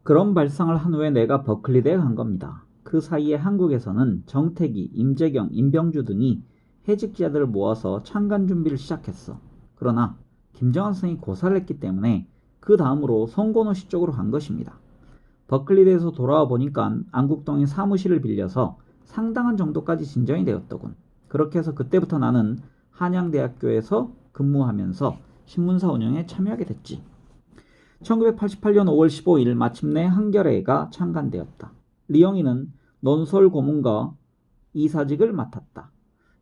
그런 발상을 한 후에 내가 버클리대에 간 겁니다. 그 사이에 한국에서는 정택이, 임재경, 임병주 등이 해직자들을 모아서 창간 준비를 시작했어. 그러나 김정한 선생이 고사를 했기 때문에 그 다음으로 송건호 씨 쪽으로 간 것입니다. 버클리대에서 돌아와 보니까 안국동의 사무실을 빌려서 상당한 정도까지 진전이 되었더군. 그렇게 해서 그때부터 나는 한양대학교에서 근무하면서 신문사 운영에 참여하게 됐지. 1988년 5월 15일 마침내 한겨레가 창간되었다. 리영이는 논설 고문과 이사직을 맡았다.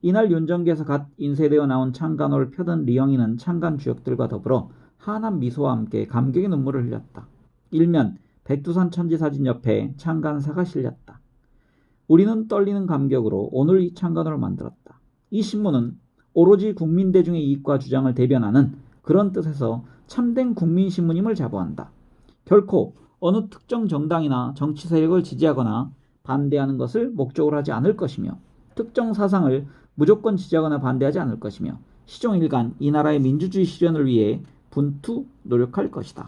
이날 윤정기에서 갓 인쇄되어 나온 창간호를 펴던 리영이는 창간 주역들과 더불어 환한 미소와 함께 감격의 눈물을 흘렸다. 일면 백두산 천지 사진 옆에 창간사가 실렸다. 우리는 떨리는 감격으로 오늘 이 창간호를 만들었다. 이 신문은 오로지 국민대중의 이익과 주장을 대변하는 그런 뜻에서 참된 국민신문임을 자부한다. 결코 어느 특정 정당이나 정치 세력을 지지하거나 반대하는 것을 목적으로 하지 않을 것이며 특정 사상을 무조건 지지하거나 반대하지 않을 것이며 시종일관 이 나라의 민주주의 실현을 위해 분투 노력할 것이다.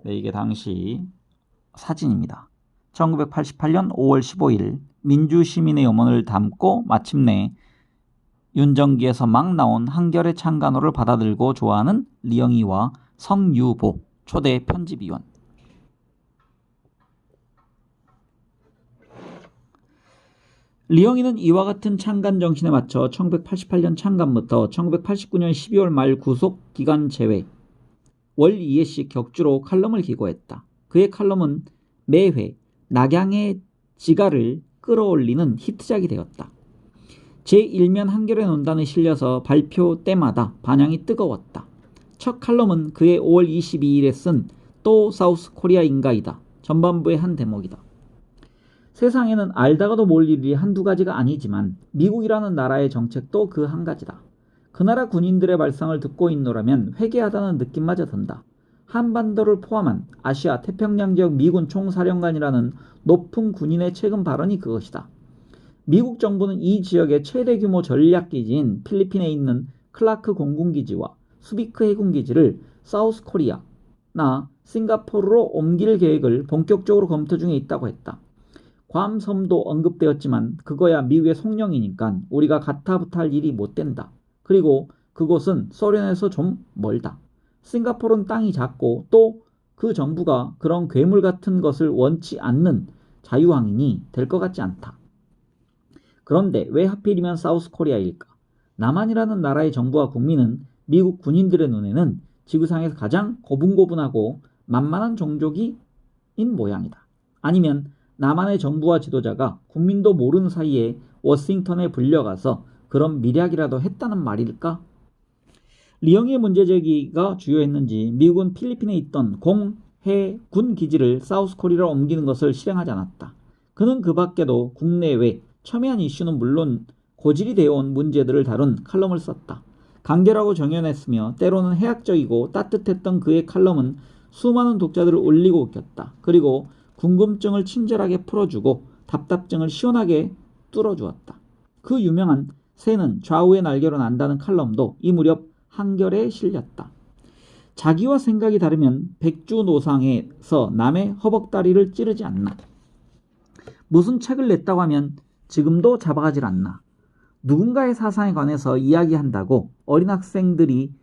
네, 이게 당시 사진입니다. 1988년 5월 15일 민주시민의 염원을 담고 마침내 윤정기에서 막 나온 한겨레 창간호를 받아들고 좋아하는 리영이와 성유보 초대 편집위원. 리영이는 이와 같은 창간 정신에 맞춰 1988년 창간부터 1989년 12월 말 구속 기간 제외 월 2회씩 격주로 칼럼을 기고했다. 그의 칼럼은 매회 낙양의 지가를 끌어올리는 히트작이 되었다. 제1면 한겨레 논단에 실려서 발표 때마다 반향이 뜨거웠다. 첫 칼럼은 그의 5월 22일에 쓴 또 사우스 코리아인가이다. 전반부의 한 대목이다. 세상에는 알다가도 모를 일이 한두 가지가 아니지만 미국이라는 나라의 정책도 그 한 가지다. 그 나라 군인들의 발상을 듣고 있노라면 회개하다는 느낌마저 든다. 한반도를 포함한 아시아 태평양 지역 미군 총사령관이라는 높은 군인의 최근 발언이 그것이다. 미국 정부는 이 지역의 최대 규모 전략기지인 필리핀에 있는 클라크 공군기지와 수비크 해군기지를 사우스 코리아나 싱가포르로 옮길 계획을 본격적으로 검토 중에 있다고 했다. 괌섬도 언급되었지만 그거야 미국의 속령이니까 우리가 가타부타할 일이 못 된다. 그리고 그곳은 소련에서 좀 멀다. 싱가포르는 땅이 작고 또 그 정부가 그런 괴물 같은 것을 원치 않는 자유항인이 될 것 같지 않다. 그런데 왜 하필이면 사우스 코리아일까? 남한이라는 나라의 정부와 국민은 미국 군인들의 눈에는 지구상에서 가장 고분고분하고 만만한 종족인 모양이다. 아니면 남한의 정부와 지도자가 국민도 모르는 사이에 워싱턴에 불려가서 그런 밀약이라도 했다는 말일까? 리영이의 문제제기가 주요했는지 미국은 필리핀에 있던 공해군 기지를 사우스 코리아로 옮기는 것을 실행하지 않았다. 그는 그 밖에도 국내외 첨예한 이슈는 물론 고질이 되어온 문제들을 다룬 칼럼을 썼다. 간결하고 정연했으며 때로는 해학적이고 따뜻했던 그의 칼럼은 수많은 독자들을 울리고 웃겼다. 그리고 궁금증을 친절하게 풀어주고 답답증을 시원하게 뚫어주었다. 그 유명한 새는 좌우의 날개로 난다는 칼럼도 이 무렵 한겨레에 실렸다. 자기와 생각이 다르면 백주노상에서 남의 허벅다리를 찌르지 않나. 무슨 책을 냈다고 하면 지금도 잡아가질 않나. 누군가의 사상에 관해서 이야기한다고 어린 학생들이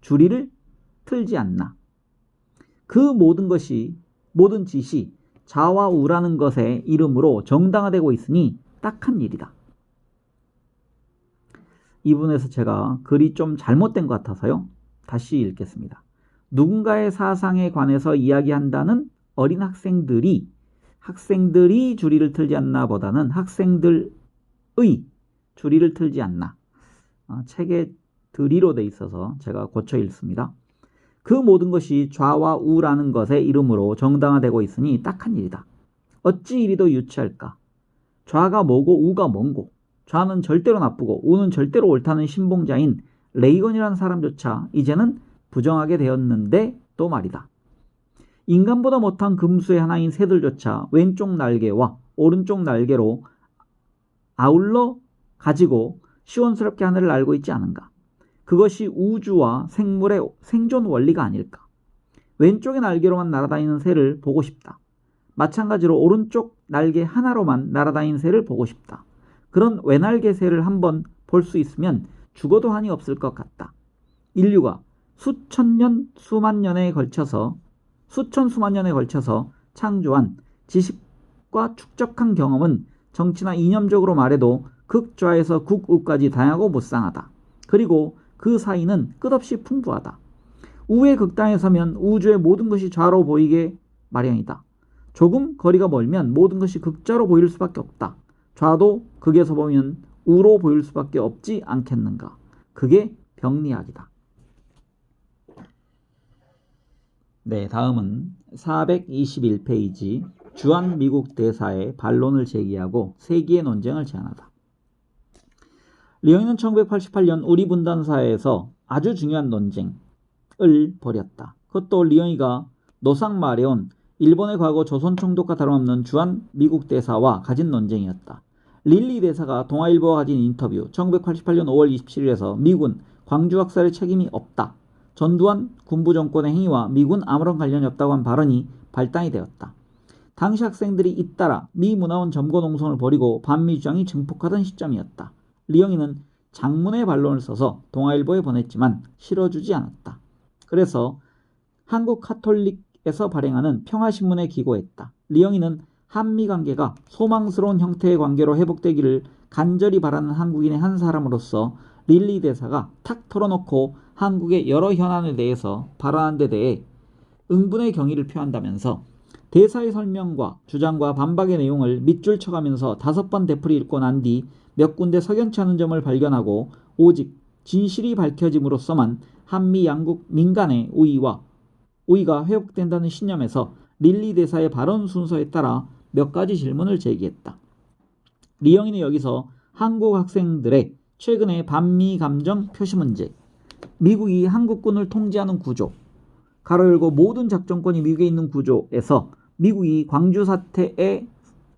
줄이를 틀지 않나. 그 모든 짓이 자와 우라는 것의 이름으로 정당화되고 있으니 딱한 일이다. 이 부분에서 제가 글이 좀 잘못된 것 같아서요. 다시 읽겠습니다. 누군가의 사상에 관해서 이야기한다는 어린 학생들이 줄이를 틀지 않나 보다는 학생들의 줄이를 틀지 않나. 책에 들이로 돼 있어서 제가 고쳐 읽습니다. 그 모든 것이 좌와 우라는 것의 이름으로 정당화되고 있으니 딱한 일이다. 어찌 이리도 유치할까? 좌가 뭐고 우가 뭔고? 좌는 절대로 나쁘고 우는 절대로 옳다는 신봉자인 레이건이라는 사람조차 이제는 부정하게 되었는데 또 말이다. 인간보다 못한 금수의 하나인 새들조차 왼쪽 날개와 오른쪽 날개로 아울러 가지고 시원스럽게 하늘을 날고 있지 않은가? 그것이 우주와 생물의 생존 원리가 아닐까. 왼쪽의 날개로만 날아다니는 새를 보고 싶다. 마찬가지로 오른쪽 날개 하나로만 날아다니는 새를 보고 싶다. 그런 외날개 새를 한번 볼 수 있으면 죽어도 한이 없을 것 같다. 인류가 수천 수만 년에 걸쳐서 창조한 지식과 축적한 경험은 정치나 이념적으로 말해도 극좌에서 극우까지 다양하고 무쌍하다. 그리고 그 사이는 끝없이 풍부하다. 우의 극단에 서면 우주의 모든 것이 좌로 보이게 마련이다. 조금 거리가 멀면 모든 것이 극좌로 보일 수밖에 없다. 좌도 극에서 보면 우로 보일 수밖에 없지 않겠는가. 그게 병리학이다. 네, 다음은 421페이지 주한 미국 대사의 반론을 제기하고 세기의 논쟁을 제안하다. 리엉이는 1988년 우리 분단사에서 아주 중요한 논쟁을 벌였다. 그것도 리엉이가 노상 말해온 일본의 과거 조선 총독과 다름없는 주한 미국 대사와 가진 논쟁이었다. 릴리 대사가 동아일보와 가진 인터뷰 1988년 5월 27일에서 미군 광주 학살에 책임이 없다. 전두환 군부 정권의 행위와 미군 아무런 관련이 없다고 한 발언이 발단이 되었다. 당시 학생들이 잇따라 미 문화원 점거 농성을 벌이고 반미 주장이 증폭하던 시점이었다. 리엉이는 장문의 반론을 써서 동아일보에 보냈지만 실어주지 않았다. 그래서 한국 카톨릭에서 발행하는 평화신문에 기고했다. 리엉이는 한미관계가 소망스러운 형태의 관계로 회복되기를 간절히 바라는 한국인의 한 사람으로서 릴리 대사가 탁 털어놓고 한국의 여러 현안에 대해서 발언한 데 대해 응분의 경의를 표한다면서 대사의 설명과 주장과 반박의 내용을 밑줄 쳐가면서 5번 되풀이 읽고 난 뒤 몇 군데 석연치 않은 점을 발견하고 오직 진실이 밝혀짐으로써만 한미 양국 민간의 우위가 회복된다는 신념에서 릴리 대사의 발언 순서에 따라 몇 가지 질문을 제기했다. 리엉이는 여기서 한국 학생들의 최근의 반미 감정 표시 문제, 미국이 한국군을 통제하는 구조, 가로 열고 모든 작전권이 미국에 있는 구조에서 미국이 광주 사태에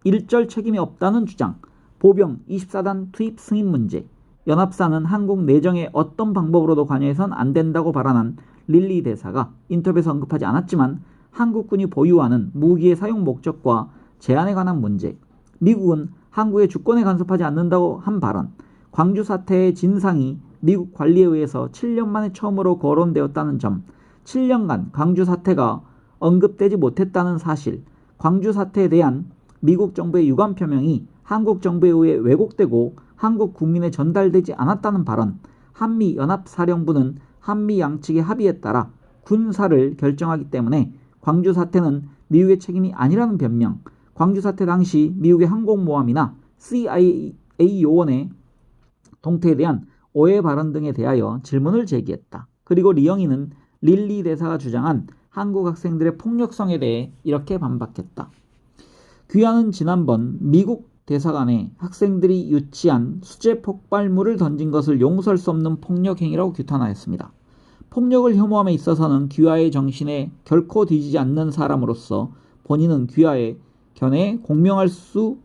일절 책임이 없다는 주장, 보병 24단 투입 승인 문제, 연합사는 한국 내정에 어떤 방법으로도 관여해선 안 된다고 발언한 릴리 대사가 인터뷰에서 언급하지 않았지만 한국군이 보유하는 무기의 사용 목적과 제한에 관한 문제, 미국은 한국의 주권에 간섭하지 않는다고 한 발언, 광주 사태의 진상이 미국 관리에 의해서 7년 만에 처음으로 거론되었다는 점, 7년간 광주 사태가 언급되지 못했다는 사실, 광주 사태에 대한 미국 정부의 유감 표명이 한국 정부에 의해 왜곡되고 한국 국민에 전달되지 않았다는 발언, 한미 연합사령부는 한미 양측의 합의에 따라 군사를 결정하기 때문에 광주 사태는 미국의 책임이 아니라는 변명, 광주 사태 당시 미국의 항공모함이나 CIA 요원의 동태에 대한 오해 발언 등에 대하여 질문을 제기했다. 그리고 리엉이는 릴리 대사가 주장한 한국 학생들의 폭력성에 대해 이렇게 반박했다. 귀하는 지난번 미국 대사관에 학생들이 유치한 수제 폭발물을 던진 것을 용서할 수 없는 폭력 행위라고 규탄하였습니다. 폭력을 혐오함에 있어서는 귀하의 정신에 결코 뒤지지 않는 사람으로서 본인은 귀하의 견해에 공명할 수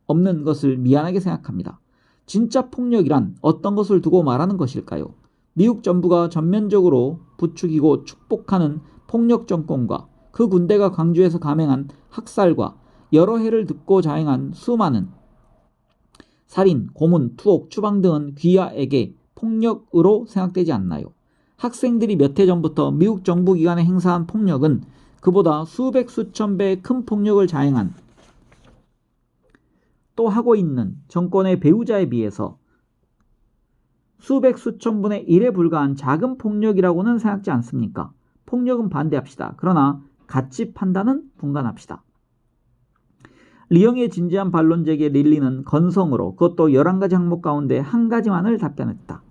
없는 것을 미안하게 생각합니다. 진짜 폭력이란 어떤 것을 두고 말하는 것일까요? 미국 정부가 전면적으로 부추기고 축복하는 폭력 정권과 그 군대가 광주에서 감행한 학살과 여러 해를 듣고 자행한 수많은 살인, 고문, 투옥, 추방 등은 귀하에게 폭력으로 생각되지 않나요? 학생들이 몇 해 전부터 미국 정부 기관에 행사한 폭력은 그보다 수백 수천 배의 큰 폭력을 자행한 또 하고 있는 정권의 배후자에 비해서 수백 수천 분의 1에 불과한 작은 폭력이라고는 생각지 않습니까? 폭력은 반대합시다. 그러나 가치 판단은 분간합시다. 리엉의 진지한 반론 제기에 릴리는 건성으로 그것도 11가지 항목 가운데 한 가지만을 답변했다.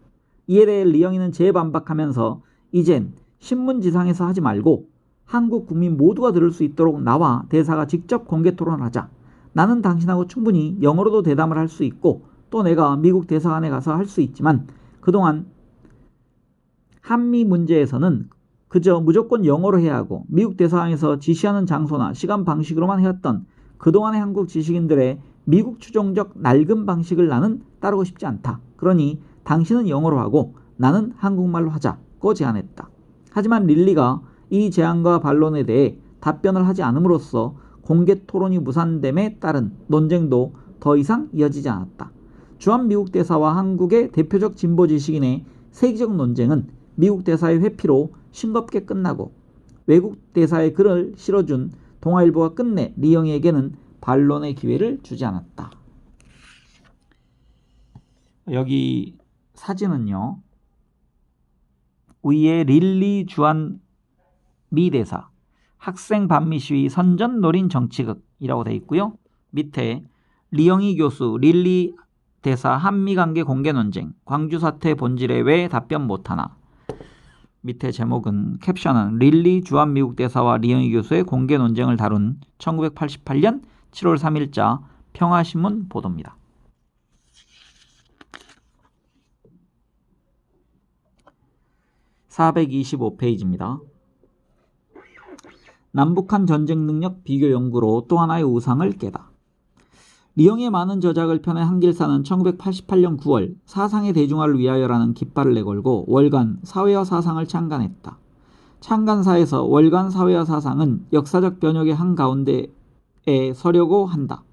이에 대해 리엉이는 재반박하면서 이젠 신문지상에서 하지 말고 한국 국민 모두가 들을 수 있도록 나와 대사가 직접 공개 토론을 하자. 나는 당신하고 충분히 영어로도 대담을 할 수 있고 또 내가 미국 대사관에 가서 할 수 있지만 그동안 한미 문제에서는 그저 무조건 영어로 해야 하고 미국 대사관에서 지시하는 장소나 시간 방식으로만 해왔던 그동안의 한국 지식인들의 미국 추종적 낡은 방식을 나는 따르고 싶지 않다. 그러니 당신은 영어로 하고 나는 한국말로 하자고 제안했다. 하지만 릴리가 이 제안과 반론에 대해 답변을 하지 않음으로써 공개 토론이 무산됨에 따른 논쟁도 더 이상 이어지지 않았다. 주한 미국 대사와 한국의 대표적 진보 지식인의 세계적 논쟁은 미국 대사의 회피로 싱겁게 끝나고 외국 대사의 글을 실어준 동아일보가 끝내 리영이에게는 반론의 기회를 주지 않았다. 여기 사진은요, 위에 릴리 주한 미 대사 학생 반미 시위 선전 노린 정치극이라고 되어 있고요. 밑에 리영이 교수 릴리 대사 한미관계 공개 논쟁 광주 사태 본질에 왜 답변 못하나. 밑에 제목은 캡션은 릴리 주한 미국 대사와 리영이 교수의 공개 논쟁을 다룬 1988년 7월 3일자 평화신문 보도입니다. (425페이지입니다) 남북한 전쟁 능력 비교 연구로 또 하나의 우상을 깨다. 리영의 많은 저작을 펴낸 한길사는 1988년 9월 사상의 대중화를 위하여라는 깃발을 내걸고 월간 사회와 사상을 창간했다. 창간사에서 월간 사회와 사상은 역사적 변혁의 한가운데에 서려고 한다.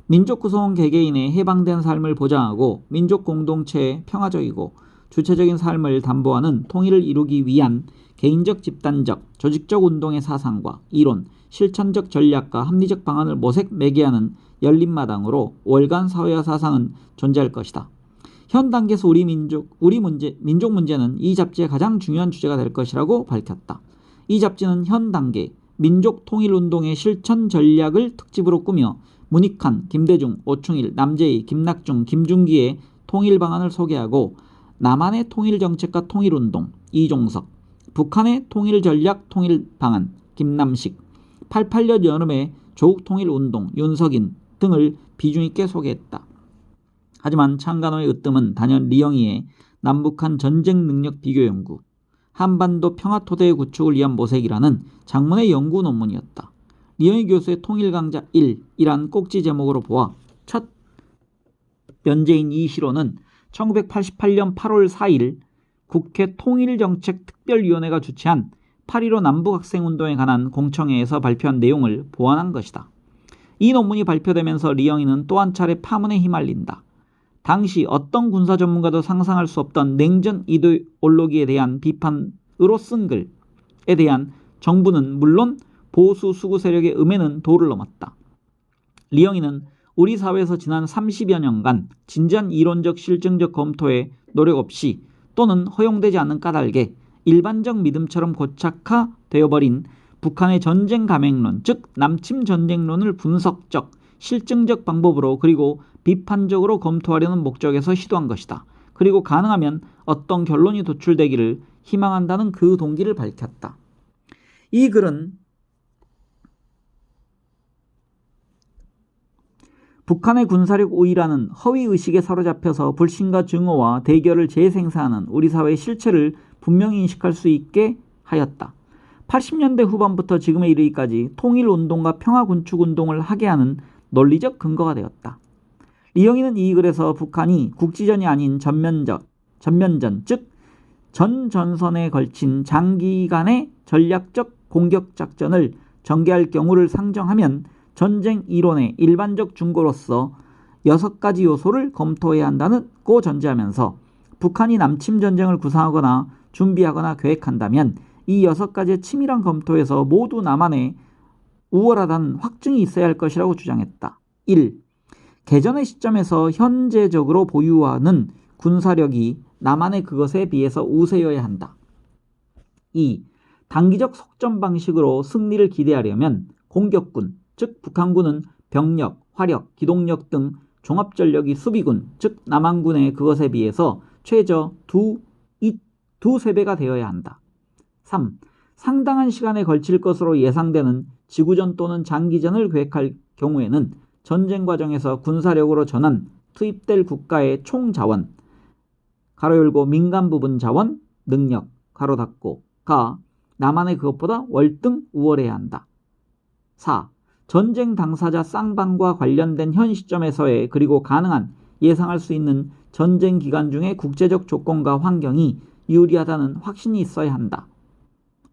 민족 구성원 개개인의 해방된 삶을 보장하고 민족 공동체의 평화적이고 주체적인 삶을 담보하는 통일을 이루기 위한 개인적 집단적 조직적 운동의 사상과 이론, 실천적 전략과 합리적 방안을 모색 매개하는 열린 마당으로 월간 사회와 사상은 존재할 것이다. 현 단계에서 민족 문제는 이 잡지의 가장 중요한 주제가 될 것이라고 밝혔다. 이 잡지는 현 단계 민족 통일 운동의 실천 전략을 특집으로 꾸며 문익환, 김대중, 오충일, 남재희, 김낙중, 김중기의 통일 방안을 소개하고 남한의 통일 정책과 통일 운동 이종석, 북한의 통일 전략 통일 방안 김남식, 88년 여름의 조국 통일 운동 윤석인 등을 비중 있게 소개했다. 하지만 창간호의 으뜸은 단연 리영이의 남북한 전쟁 능력 비교 연구, 한반도 평화 토대의 구축을 위한 모색이라는 장문의 연구 논문이었다. 리영이 교수의 통일 강자 1이란 꼭지 제목으로 보아 첫 연재인 이 시로는 1988년 8월 4일 국회 통일정책특별위원회가 주최한 8.15 남북학생운동에 관한 공청회에서 발표한 내용을 보완한 것이다. 이 논문이 발표되면서 리영이는 또 한 차례 파문에 휘말린다. 당시 어떤 군사 전문가도 상상할 수 없던 냉전 이데올로기에 대한 비판으로 쓴 글에 대한 정부는 물론 보수 수구 세력의 음해는 도를 넘었다. 리영이는 우리 사회에서 지난 30여 년간 진지한 이론적 실증적 검토에 노력 없이 또는 허용되지 않는 까닭에 일반적 믿음처럼 고착화되어버린 북한의 전쟁 감행론, 즉 남침 전쟁론을 분석적, 실증적 방법으로 그리고 비판적으로 검토하려는 목적에서 시도한 것이다. 그리고 가능하면 어떤 결론이 도출되기를 희망한다는 그 동기를 밝혔다. 이 글은 북한의 군사력 우위라는 허위의식에 사로잡혀서 불신과 증오와 대결을 재생산하는 우리 사회의 실체를 분명히 인식할 수 있게 하였다. 80년대 후반부터 지금에 이르기까지 통일운동과 평화군축운동을 하게 하는 논리적 근거가 되었다. 리영이는 이 글에서 북한이 국지전이 아닌 전면전, 즉 전전선에 걸친 장기간의 전략적 공격작전을 전개할 경우를 상정하면 전쟁 이론의 일반적 준거로서 6가지 요소를 검토해야 한다고 전제하면서 북한이 남침 전쟁을 구상하거나 준비하거나 계획한다면 이 6가지의 치밀한 검토에서 모두 남한에 우월하다는 확증이 있어야 할 것이라고 주장했다. 1. 개전의 시점에서 현재적으로 보유하는 군사력이 남한의 그것에 비해서 우세여야 한다. 2. 단기적 속전 방식으로 승리를 기대하려면 공격군, 즉 북한군은 병력, 화력, 기동력 등 종합전력이 수비군, 즉 남한군의 그것에 비해서 최저 두세 배가 되어야 한다. 3. 상당한 시간에 걸칠 것으로 예상되는 지구전 또는 장기전을 계획할 경우에는 전쟁 과정에서 군사력으로 전환, 투입될 국가의 총자원, 가로 열고 민간 부분 자원, 능력, 가로 닫고,가 남한의 그것보다 월등 우월해야 한다. 4. 전쟁 당사자 쌍방과 관련된 현 시점에서의 그리고 가능한 예상할 수 있는 전쟁 기간 중의 국제적 조건과 환경이 유리하다는 확신이 있어야 한다.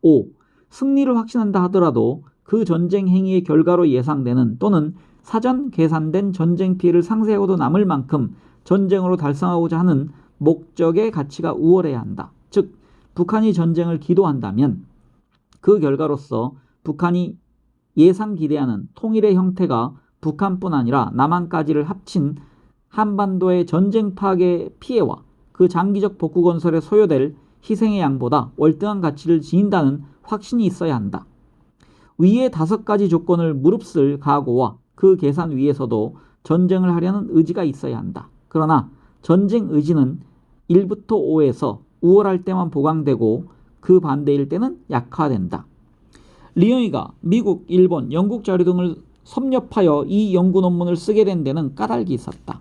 5. 승리를 확신한다 하더라도 그 전쟁 행위의 결과로 예상되는 또는 사전 계산된 전쟁 피해를 상쇄하고도 남을 만큼 전쟁으로 달성하고자 하는 목적의 가치가 우월해야 한다. 즉, 북한이 전쟁을 기도한다면 그 결과로서 북한이 예상 기대하는 통일의 형태가 북한뿐 아니라 남한까지를 합친 한반도의 전쟁 파괴 피해와 그 장기적 복구 건설에 소요될 희생의 양보다 월등한 가치를 지닌다는 확신이 있어야 한다. 위의 5가지 조건을 무릅쓸 각오와 그 계산 위에서도 전쟁을 하려는 의지가 있어야 한다. 그러나 전쟁 의지는 1부터 5에서 우월할 때만 보강되고 그 반대일 때는 약화된다. 리영이가 미국, 일본, 영국 자료 등을 섭렵하여 이 연구 논문을 쓰게 된 데는 까닭이 있었다.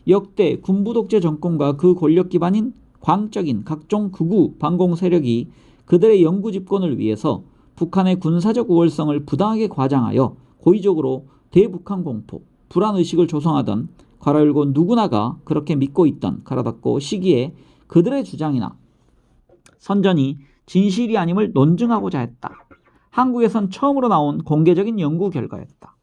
역대 군부 독재 정권과 그 권력 기반인 광적인 각종 극우 반공 세력이 그들의 영구 집권을 위해서 북한의 군사적 우월성을 부당하게 과장하여 고의적으로 대북한 공포, 불안의식을 조성하던 괄호 열고 누구나가 그렇게 믿고 있던 가로 닫고 시기에 그들의 주장이나 선전이 진실이 아님을 논증하고자 했다. 한국에선 처음으로 나온 공개적인 연구 결과였다.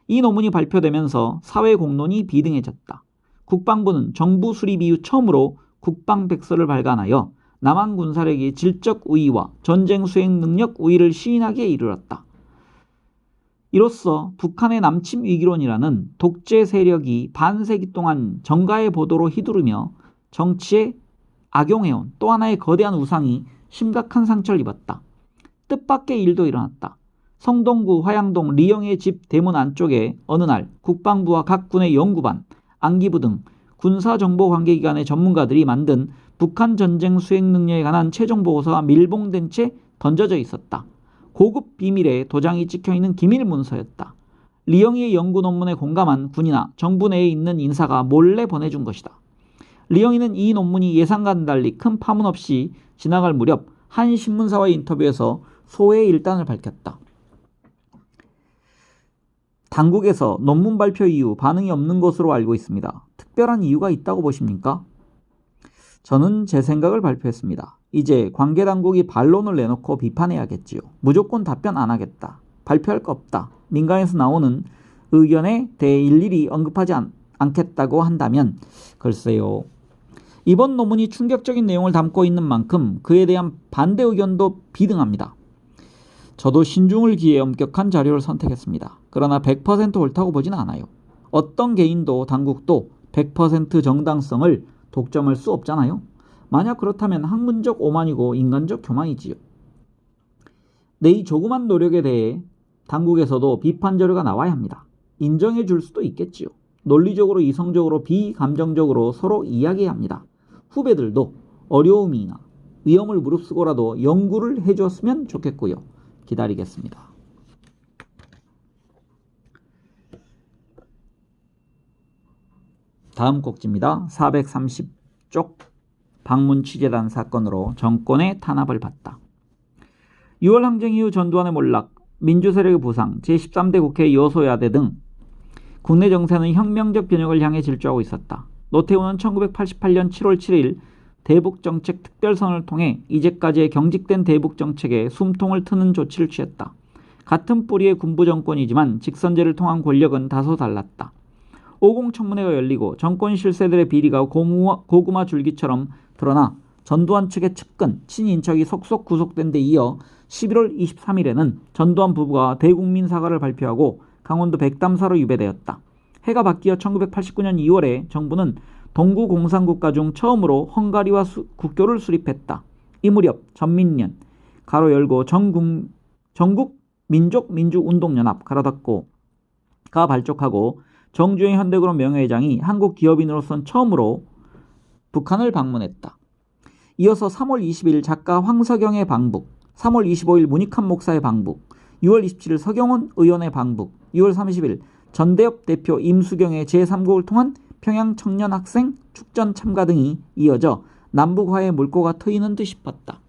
이 논문이 발표되면서 사회 공론이 비등해졌다. 국방부는 정부 수립 이후 처음으로 국방백서를 발간하여 남한 군사력의 질적 우위와 전쟁 수행 능력 우위를 시인하기에 이르렀다. 이로써 북한의 남침 위기론이라는 독재 세력이 반세기 동안 정가의 보도로 휘두르며 정치에 악용해온 또 하나의 거대한 우상이 심각한 상처를 입었다. 뜻밖의 일도 일어났다. 성동구 화양동 리영의 집 대문 안쪽에 어느 날 국방부와 각 군의 연구반, 안기부 등 군사정보관계기관의 전문가들이 만든 북한 전쟁 수행 능력에 관한 최종 보고서가 밀봉된 채 던져져 있었다. 고급 비밀의 도장이 찍혀있는 기밀 문서였다. 리영이의 연구 논문에 공감한 군이나 정부 내에 있는 인사가 몰래 보내준 것이다. 리영이는 이 논문이 예상과는 달리 큰 파문 없이 지나갈 무렵 한 신문사와의 인터뷰에서 소회의 일단을 밝혔다. 당국에서 논문 발표 이후 반응이 없는 것으로 알고 있습니다. 특별한 이유가 있다고 보십니까? 저는 제 생각을 발표했습니다. 이제 관계당국이 반론을 내놓고 비판해야겠지요. 무조건 답변 안 하겠다. 발표할 거 없다. 민간에서 나오는 의견에 대해 일일이 언급하지 않겠다고 한다면 글쎄요. 이번 논문이 충격적인 내용을 담고 있는 만큼 그에 대한 반대 의견도 비등합니다. 저도 신중을 기해 엄격한 자료를 선택했습니다. 그러나 100% 옳다고 보지는 않아요. 어떤 개인도 당국도 100% 정당성을 독점할 수 없잖아요. 만약 그렇다면 학문적 오만이고 인간적 교만이지요. 내 이 조그만 노력에 대해 당국에서도 비판 자료가 나와야 합니다. 인정해 줄 수도 있겠지요. 논리적으로 이성적으로 비감정적으로 서로 이야기해야 합니다. 후배들도 어려움이나 위험을 무릅쓰고라도 연구를 해줬으면 좋겠고요. 기다리겠습니다. 다음 꼭지입니다. 430쪽 방문 취재단 사건으로 정권의 탄압을 받다. 6월 항쟁 이후 전두환의 몰락, 민주세력의 부상, 제13대 국회 여소야대 등 국내 정세는 혁명적 변혁을 향해 질주하고 있었다. 노태우는 1988년 7월 7일 대북정책 특별선언을 통해 이제까지의 경직된 대북정책에 숨통을 트는 조치를 취했다. 같은 뿌리의 군부정권이지만 직선제를 통한 권력은 다소 달랐다. 오공청문회가 열리고 정권 실세들의 비리가 고구마 줄기처럼 드러나 전두환 측의 측근, 친인척이 속속 구속된 데 이어 11월 23일에는 전두환 부부가 대국민 사과를 발표하고 강원도 백담사로 유배되었다. 해가 바뀌어 1989년 2월에 정부는 동구 공산국가 중 처음으로 헝가리와 국교를 수립했다. 이 무렵 전민련, 가로 열고 전국 민족민주운동연합, 가로 닫고가 발족하고 정주행 현대그룹 명예회장이 한국 기업인으로선 처음으로 북한을 방문했다. 이어서 3월 20일 작가 황석영의 방북, 3월 25일 문익환 목사의 방북, 6월 27일 서경원 의원의 방북, 6월 30일 전대엽 대표 임수경의 제3국을 통한 평양 청년 학생 축전 참가 등이 이어져 남북 화해의 물꼬가 트이는 듯 싶었다.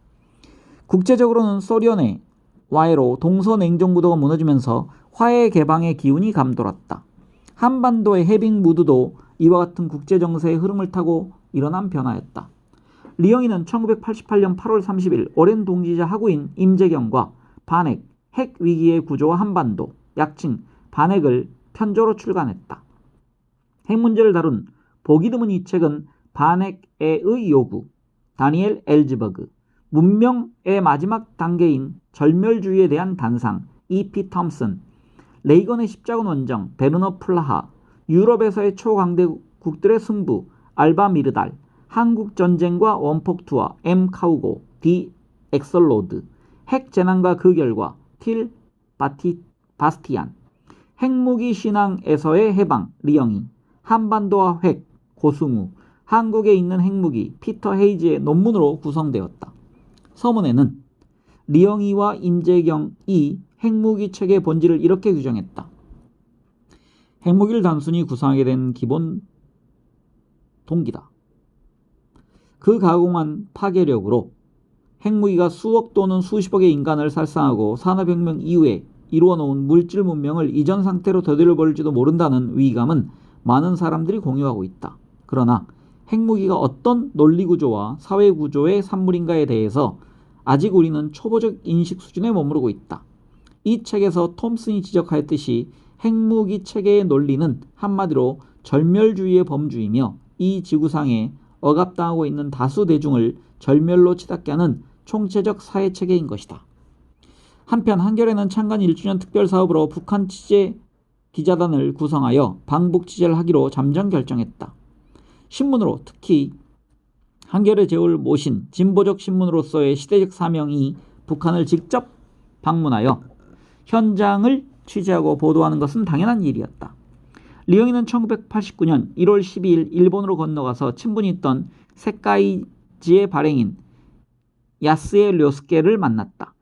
국제적으로는 소련의 와해로 동서냉전구도가 무너지면서 화해 개방의 기운이 감돌았다. 한반도의 해빙 무드도 이와 같은 국제정세의 흐름을 타고 일어난 변화였다. 리영이는 1988년 8월 30일 오랜 동지이자 학우인 임재경과 반핵, 핵 위기의 구조와 한반도, 약칭 반핵을 편저로 출간했다. 핵 문제를 다룬 보기 드문 이 책은 반핵의 요구, 다니엘 엘즈버그, 문명의 마지막 단계인 절멸주의에 대한 단상, E.P. 톰슨, 레이건의 십자군 원정, 베르너 플라하, 유럽에서의 초강대국들의 승부, 알바 미르달, 한국전쟁과 원폭투하, M. 카우고, D. 엑설로드, 핵재난과 그 결과, 틸 바스티안, 핵무기 신앙에서의 해방, 리영이, 한반도와 핵, 고승우, 한국에 있는 핵무기, 피터 헤이지의 논문으로 구성되었다. 서문에는 리영이와 임재경이 핵무기 체계의 본질을 이렇게 규정했다. 핵무기를 단순히 구성하게 된 기본 동기다. 그 가공한 파괴력으로 핵무기가 수억 또는 수십억의 인간을 살상하고 산업혁명 이후에 이루어놓은 물질 문명을 이전 상태로 되돌려버릴지도 모른다는 위기감은 많은 사람들이 공유하고 있다. 그러나 핵무기가 어떤 논리구조와 사회구조의 산물인가에 대해서 아직 우리는 초보적 인식 수준에 머무르고 있다. 이 책에서 톰슨이 지적하였듯이 핵무기 체계의 논리는 한마디로 절멸주의의 범주이며 이 지구상에 억압당하고 있는 다수 대중을 절멸로 치닫게 하는 총체적 사회체계인 것이다. 한편 한겨레는 창간 1주년 특별사업으로 북한 취재 기자단을 구성하여 방북 취재를 하기로 잠정 결정했다. 신문으로 특히 한겨레 제후를 모신 진보적 신문으로서의 시대적 사명이 북한을 직접 방문하여 현장을 취재하고 보도하는 것은 당연한 일이었다. 리영이는 1989년 1월 12일 일본으로 건너가서 친분이 있던 세카이지의 발행인 야스에 료스케를 만났다.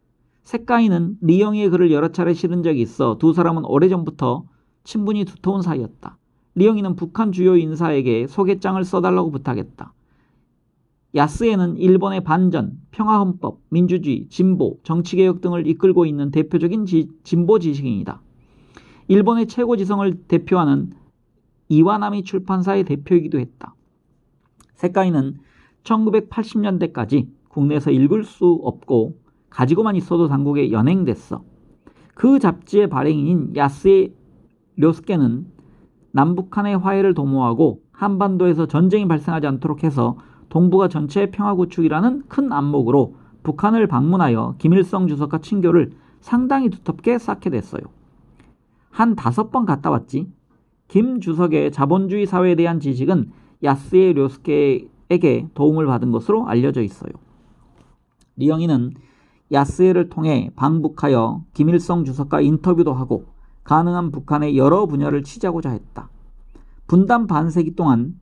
세카이는 리영이의 글을 여러 차례 실은 적이 있어 두 사람은 오래전부터 친분이 두터운 사이였다. 리영이는 북한 주요 인사에게 소개장을 써달라고 부탁했다. 야스에는 일본의 반전, 평화헌법, 민주주의, 진보, 정치개혁 등을 이끌고 있는 대표적인 진보 지식인이다. 일본의 최고 지성을 대표하는 이와나미 출판사의 대표이기도 했다. 세카이는 1980년대까지 국내에서 읽을 수 없고 가지고만 있어도 당국에 연행됐어. 그 잡지의 발행인인 야스에 료스케는 남북한의 화해를 도모하고 한반도에서 전쟁이 발생하지 않도록 해서 동북아 전체의 평화 구축이라는 큰 안목으로 북한을 방문하여 김일성 주석과 친교를 상당히 두텁게 쌓게 됐어요. 한 5번 갔다 왔지. 김 주석의 자본주의 사회에 대한 지식은 야스에 료스케에게 도움을 받은 것으로 알려져 있어요. 리영이는 야스에를 통해 방북하여 김일성 주석과 인터뷰도 하고 가능한 북한의 여러 분야를 취재하고자 했다. 분단 반세기 동안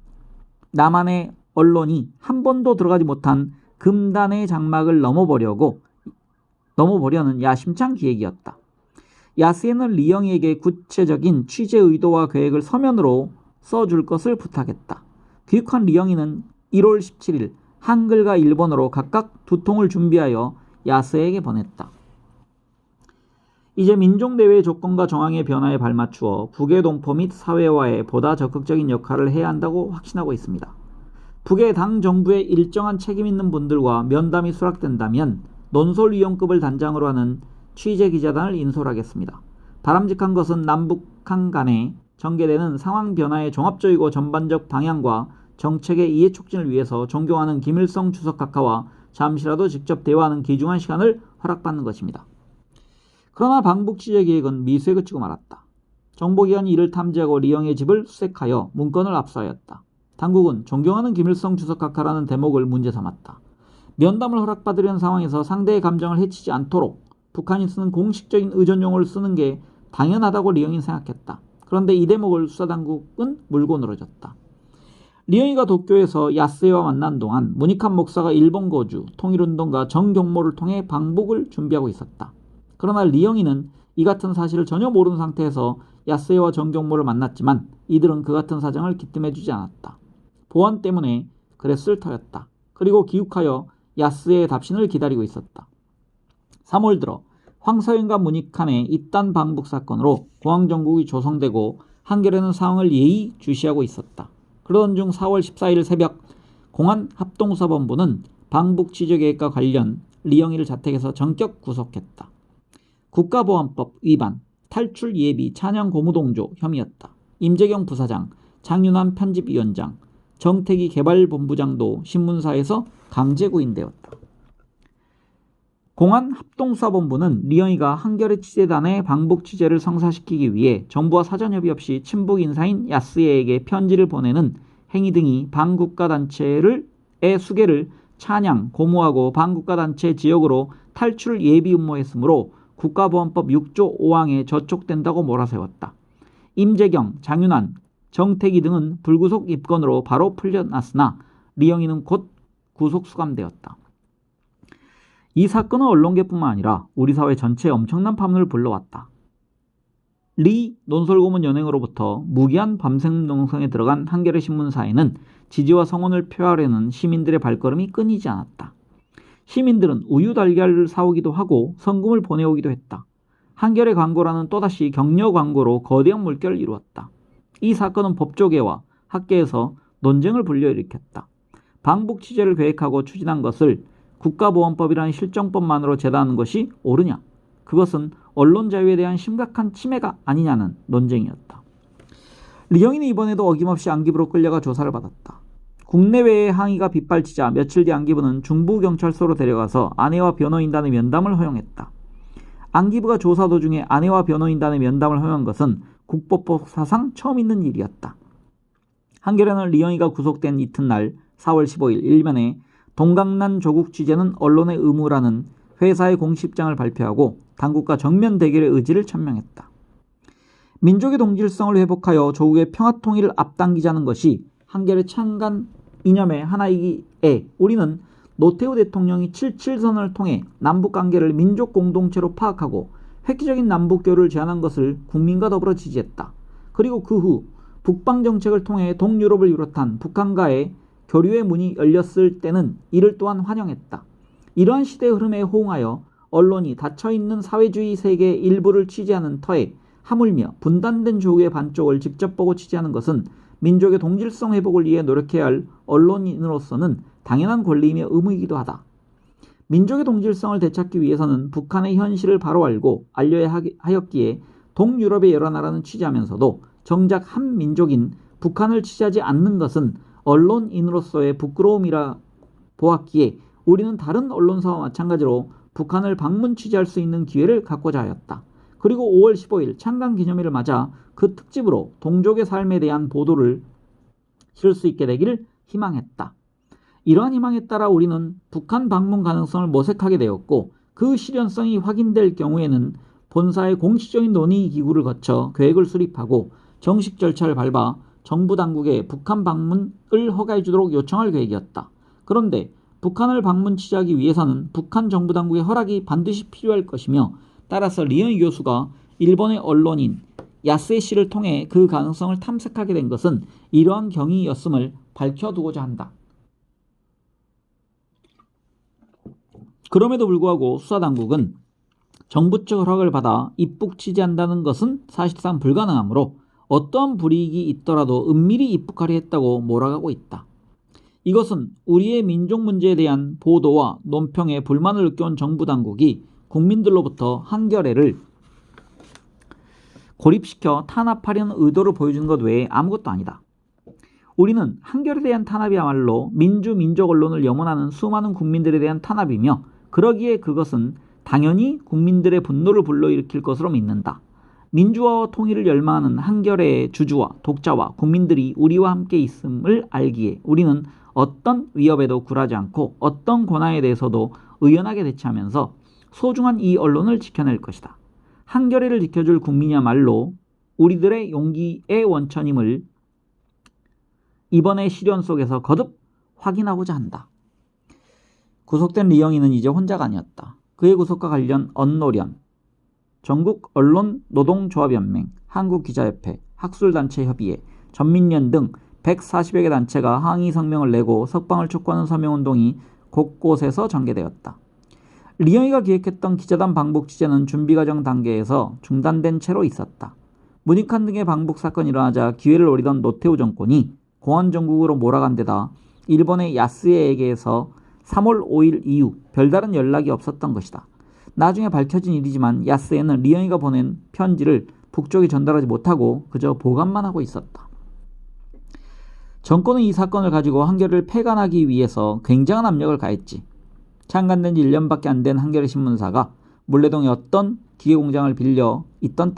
남한의 언론이 한 번도 들어가지 못한 금단의 장막을 넘어보려는 야심찬 기획이었다. 야스에는 리영이에게 구체적인 취재 의도와 계획을 서면으로 써줄 것을 부탁했다. 귀국한 리영이는 1월 17일 한글과 일본어로 각각 2통을 준비하여 야스에게 보냈다. 이제 민족내외의 조건과 정황의 변화에 발맞추어 북의 동포 및 사회화에 보다 적극적인 역할을 해야 한다고 확신하고 있습니다. 북의 당 정부에 일정한 책임 있는 분들과 면담이 수락된다면 논설위원급을 단장으로 하는 취재기자단을 인솔하겠습니다. 바람직한 것은 남북한 간에 전개되는 상황 변화의 종합적이고 전반적 방향과 정책의 이해 촉진을 위해서 존경하는 김일성 주석 각하와 잠시라도 직접 대화하는 귀중한 시간을 허락받는 것입니다. 그러나 방북 취재 계획은 미수에 그치고 말았다. 정보기관이 이를 탐지하고 리영의 집을 수색하여 문건을 압수하였다. 당국은 존경하는 김일성 주석 각하라는 대목을 문제 삼았다. 면담을 허락받으려는 상황에서 상대의 감정을 해치지 않도록 북한이 쓰는 공식적인 의존용어를 쓰는 게 당연하다고 리영이는 생각했다. 그런데 이 대목을 수사당국은 물고 늘어졌다. 리영이가 도쿄에서 야스에와 만난 동안 문익환 목사가 일본 거주, 통일운동가 정경모를 통해 방북을 준비하고 있었다. 그러나 리영이는 이 같은 사실을 전혀 모르는 상태에서 야스에와 정경모를 만났지만 이들은 그 같은 사정을 기뜸해주지 않았다. 보안 때문에 그랬을 터였다. 그리고 귀국하여 야스의 답신을 기다리고 있었다. 3월 들어 황서영과 문익환의 이딴 방북 사건으로 공황정국이 조성되고 한겨레는 상황을 예의주시하고 있었다. 그러던 중 4월 14일 새벽 공안 합동수사본부는 방북 취재계획과 관련 리영희를 자택에서 전격 구속했다. 국가보안법 위반, 탈출 예비 찬양 고무동조 혐의였다. 임재경 부사장, 장윤환 편집위원장, 정태기 개발본부장도 신문사에서 강제 구인되었다. 공안 합동수사본부는 리영희가 한겨레 취재단의 방북 취재를 성사시키기 위해 정부와 사전협의 없이 친북 인사인 야스예에게 편지를 보내는 행위 등이 반국가단체의 수계를 찬양, 고무하고 반국가단체 지역으로 탈출 예비 음모했으므로 국가보안법 6조 5항에 저촉된다고 몰아세웠다. 임재경, 장윤환, 정태기 등은 불구속 입건으로 바로 풀려났으나 리영희는 곧 구속 수감되었다. 이 사건은 언론계뿐만 아니라 우리 사회 전체에 엄청난 파문을 불러왔다. 리 논설고문 연행으로부터 무기한 밤샘 농성에 들어간 한겨레 신문사에는 지지와 성원을 표하려는 시민들의 발걸음이 끊이지 않았다. 시민들은 우유 달걀을 사오기도 하고 성금을 보내오기도 했다. 한겨레 광고라는 또다시 격려 광고로 거대한 물결을 이루었다. 이 사건은 법조계와 학계에서 논쟁을 불러일으켰다. 방북 취재를 계획하고 추진한 것을 국가보안법이라는 실정법만으로 제도하는 것이 옳으냐? 그것은 언론 자유에 대한 심각한 침해가 아니냐는 논쟁이었다. 리영희는 이번에도 어김없이 안기부로 끌려가 조사를 받았다. 국내외의 항의가 빗발치자 며칠 뒤 안기부는 중부경찰서로 데려가서 아내와 변호인단의 면담을 허용했다. 안기부가 조사 도중에 아내와 변호인단의 면담을 허용한 것은 국법법 사상 처음 있는 일이었다. 한겨레는 리영희가 구속된 이튿날 4월 15일 일면에 동강난 조국 취재는 언론의 의무라는 회사의 공식장을 발표하고 당국과 정면 대결의 의지를 천명했다. 민족의 동질성을 회복하여 조국의 평화통일을 앞당기자는 것이 한겨레 창간 이념의 하나이기에 우리는 노태우 대통령이 77선언을 통해 남북관계를 민족 공동체로 파악하고 획기적인 남북교류를 제안한 것을 국민과 더불어 지지했다. 그리고 그 후 북방정책을 통해 동유럽을 비롯한 북한과의 교류의 문이 열렸을 때는 이를 또한 환영했다. 이러한 시대의 흐름에 호응하여 언론이 닫혀있는 사회주의 세계의 일부를 취재하는 터에 하물며 분단된 조국의 반쪽을 직접 보고 취재하는 것은 민족의 동질성 회복을 위해 노력해야 할 언론인으로서는 당연한 권리이며 의무이기도 하다. 민족의 동질성을 되찾기 위해서는 북한의 현실을 바로 알려야 하였기에 동유럽의 여러 나라는 취재하면서도 정작 한 민족인 북한을 취재하지 않는 것은 언론인으로서의 부끄러움이라 보았기에 우리는 다른 언론사와 마찬가지로 북한을 방문 취재할 수 있는 기회를 갖고자 하였다. 그리고 5월 15일 창간 기념일을 맞아 그 특집으로 동족의 삶에 대한 보도를 실을 수 있게 되기를 희망했다. 이러한 희망에 따라 우리는 북한 방문 가능성을 모색하게 되었고 그 실현성이 확인될 경우에는 본사의 공식적인 논의 기구를 거쳐 계획을 수립하고 정식 절차를 밟아 정부 당국에 북한 방문을 허가해 주도록 요청할 계획이었다. 그런데 북한을 방문 취재하기 위해서는 북한 정부 당국의 허락이 반드시 필요할 것이며 따라서 리영희 교수가 일본의 언론인 야스에 씨를 통해 그 가능성을 탐색하게 된 것은 이러한 경위였음을 밝혀두고자 한다. 그럼에도 불구하고 수사당국은 정부 측 허락을 받아 입북 취재한다는 것은 사실상 불가능하므로 어떠한 불이익이 있더라도 은밀히 입북하려 했다고 몰아가고 있다. 이것은 우리의 민족 문제에 대한 보도와 논평에 불만을 느껴온 정부 당국이 국민들로부터 한겨레를 고립시켜 탄압하려는 의도를 보여주는 것 외에 아무것도 아니다. 우리는 한겨레에 대한 탄압이야말로 민족 언론을 염원하는 수많은 국민들에 대한 탄압이며 그러기에 그것은 당연히 국민들의 분노를 불러일으킬 것으로 믿는다. 민주화와 통일을 열망하는 한겨레의 주주와 독자와 국민들이 우리와 함께 있음을 알기에 우리는 어떤 위협에도 굴하지 않고 어떤 고난에 대해서도 의연하게 대처하면서 소중한 이 언론을 지켜낼 것이다. 한겨레를 지켜줄 국민이야말로 우리들의 용기의 원천임을 이번의 시련 속에서 거듭 확인하고자 한다. 구속된 리영희는 이제 혼자가 아니었다. 그의 구속과 관련 언노련, 전국 언론노동조합연맹, 한국기자협회, 학술단체협의회, 전민련 등 140여 개 단체가 항의 성명을 내고 석방을 촉구하는 서명운동이 곳곳에서 전개되었다. 리영희가 기획했던 기자단 방북 취재는 준비과정 단계에서 중단된 채로 있었다. 문익환 등의 방북 사건이 일어나자 기회를 노리던 노태우 정권이 공안 정국으로 몰아간 데다 일본의 야스에에게서 3월 5일 이후 별다른 연락이 없었던 것이다. 나중에 밝혀진 일이지만 야스에는 리영이가 보낸 편지를 북쪽에 전달하지 못하고 그저 보관만 하고 있었다. 정권은 이 사건을 가지고 한겨레를 폐간하기 위해서 굉장한 압력을 가했지. 창간된 지 1년밖에 안 된 한겨레 신문사가 물레동에 어떤 기계공장을 빌려 있던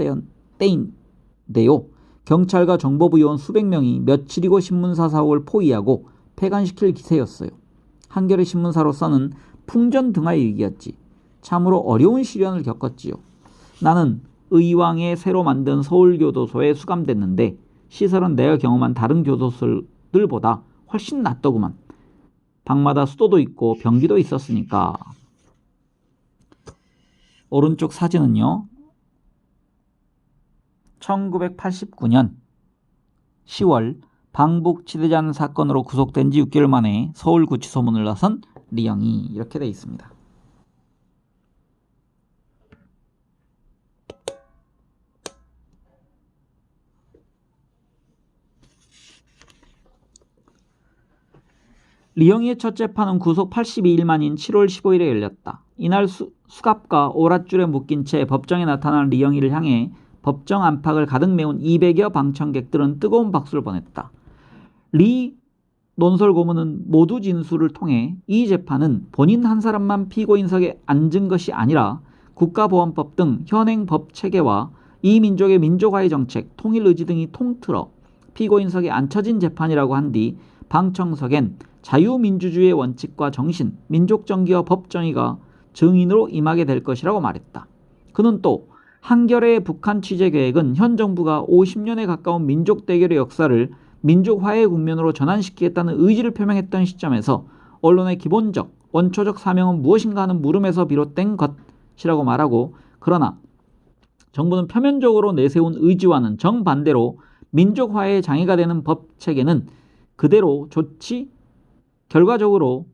때인데요. 경찰과 정보부 요원 수백 명이 며칠이고 신문사 사옥을 포위하고 폐간시킬 기세였어요. 한겨레 신문사로서는 풍전등화의 위기였지. 참으로 어려운 시련을 겪었지요. 나는 의왕에 새로 만든 서울교도소에 수감됐는데 시설은 내가 경험한 다른 교도소들보다 훨씬 낫더구만. 방마다 수도도 있고 변기도 있었으니까. 오른쪽 사진은요. 1989년 10월 방북치대잔 사건으로 구속된 지 6개월 만에 서울구치소문을 나선 리영이 이렇게 돼 있습니다. 리영이의 첫 재판은 구속 82일 만인 7월 15일에 열렸다. 이날 수갑과 오랏줄에 묶인 채 법정에 나타난 리영이를 향해 법정 안팎을 가득 메운 200여 방청객들은 뜨거운 박수를 보냈다. 리 논설 고문은 모두 진술을 통해 이 재판은 본인 한 사람만 피고인석에 앉은 것이 아니라 국가보안법 등 현행 법 체계와 이 민족의 민족화의 정책, 통일 의지 등이 통틀어 피고인석에 앉혀진 재판이라고 한 뒤 방청석엔 자유민주주의의 원칙과 정신, 민족정기와 법정의가 증인으로 임하게 될 것이라고 말했다. 그는 또 한겨레의 북한 취재 계획은 현 정부가 50년에 가까운 민족 대결의 역사를 민족 화해의 국면으로 전환시키겠다는 의지를 표명했던 시점에서 언론의 기본적, 원초적 사명은 무엇인가 하는 물음에서 비롯된 것이라고 말하고, 그러나 정부는 표면적으로 내세운 의지와는 정반대로 민족 화해의 장애가 되는 법 체계는 그대로 좋지 결과적으로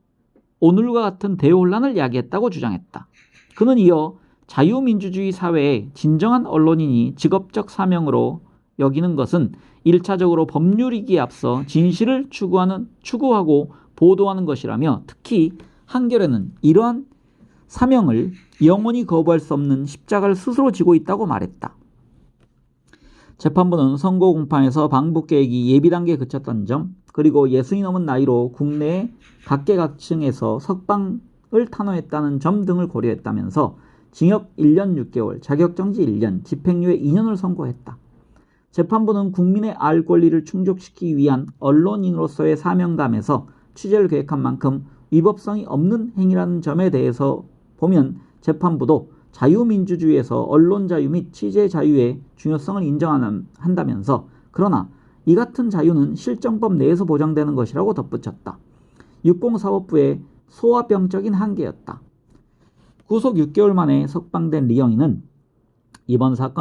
오늘과 같은 대혼란을 야기했다고 주장했다. 그는 이어 자유민주주의 사회의 진정한 언론인이 직업적 사명으로 여기는 것은 1차적으로 법률이기에 앞서 진실을 추구하고 보도하는 것이라며, 특히 한겨레는 이러한 사명을 영원히 거부할 수 없는 십자가를 스스로 지고 있다고 말했다. 재판부는 선고 공판에서 방북 계획이 예비 단계에 그쳤던 점, 그리고 60이 넘은 나이로 국내의 각계각층에서 석방을 탄원했다는 점 등을 고려했다면서 징역 1년 6개월, 자격정지 1년, 집행유예 2년을 선고했다. 재판부는 국민의 알 권리를 충족시키기 위한 언론인으로서의 사명감에서 취재를 계획한 만큼 위법성이 없는 행위라는 점에 대해서 보면 재판부도 자유민주주의에서 언론 자유 및 취재 자유의 중요성을 인정한다면서, 그러나 이 같은 자유는 실정법 내에서 보장되는 것이라고 덧붙였다. 육공사법부의 소화병적인 한계였다. 구속 6개월 만에 석방된 리영이는 이번 사건